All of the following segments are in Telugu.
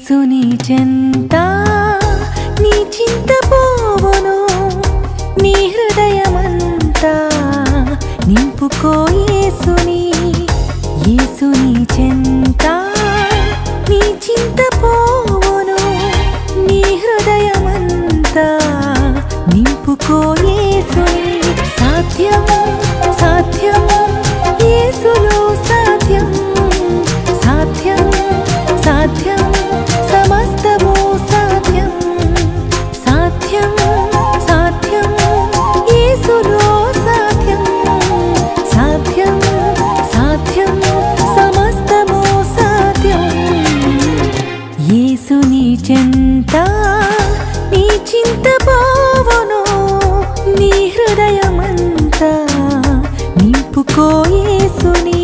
యేసుని చెంత నీ చింత పోవును నీ హృదయమంతా నింపుకో యేసుని చెంత నీ చింత పోవును నీ హృదయమంతా నింపుకో యేసుని సాధ్యం సాధ్యం యేసులో సాధ్యం సాధ్యం సాధ్యం సమస్తము సాధ్యం సాధ్యం సాధ్యం యేసులో సాధ్యం సాధ్యం సాధ్యం సమస్తము సాధ్యం యేసుని చెంత నీ చింత పోవును నీ హృదయమంతా నింపుకో యేసుని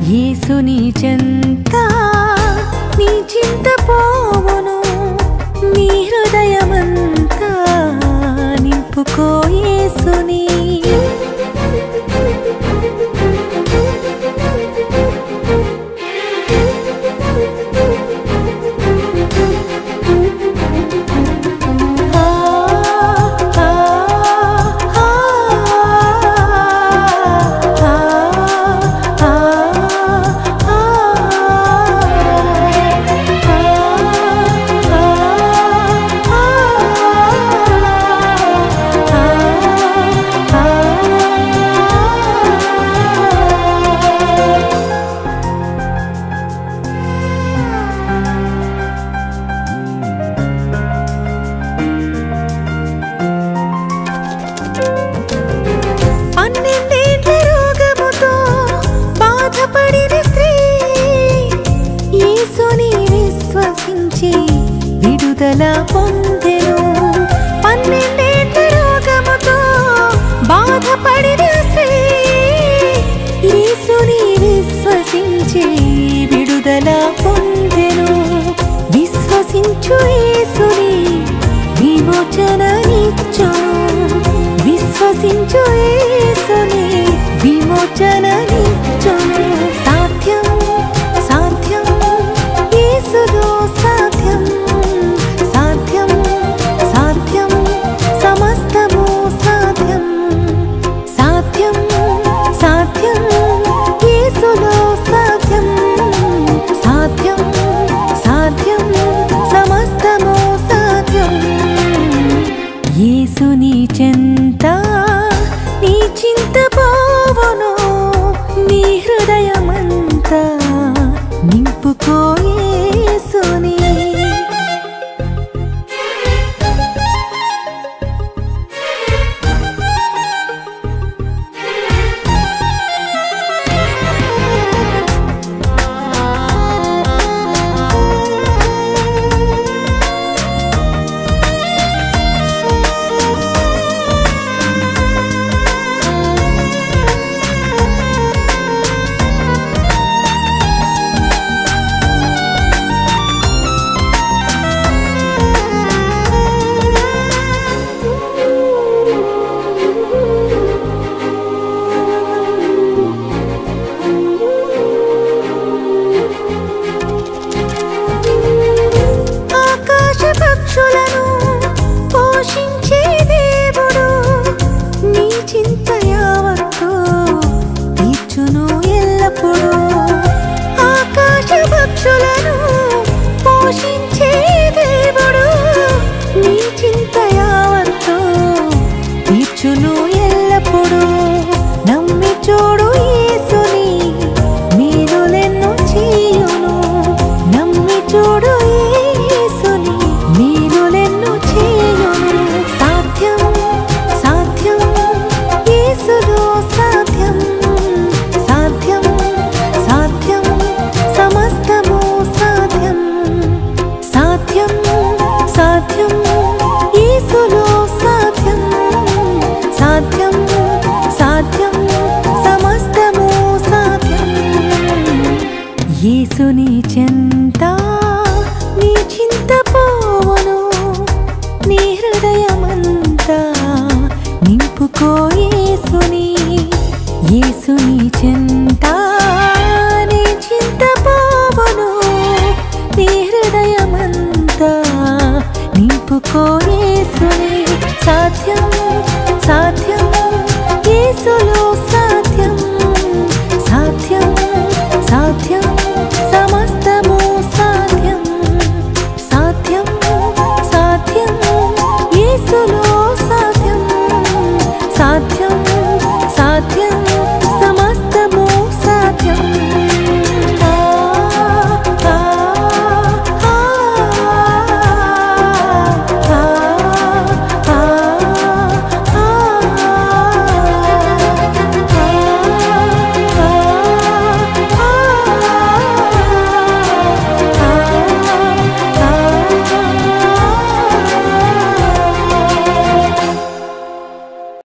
యేసుని చెంత నీ చింత పోవును నీ హృదయమంతా నింపుకో యేసుని విడుదల పొందెను 12 ఏళ్ల రోగముతో బాధపడిన స్త్రీ యేసుని విశ్వసించి విడుదల పొందెను విశ్వసించు యేసుని విమోచననిచ్చును విశ్వసించు యేసుని విమోచననిచ్చును సాధ్యం సాధ్యం యేసులో సాధ్యం సాధ్యం సాధ్యం సమస్తము సాధ్యం సాధ్యం సాధ్యం యేసులో సాధ్యం సాధ్యం సాధ్యం సమస్తము సాధ్యం యేసుని చెంత నీ చింత పోవును యేసుని చెంత నీ చింత పోవను నీ హృదయమంతా నింపుకో యేసుని చెంత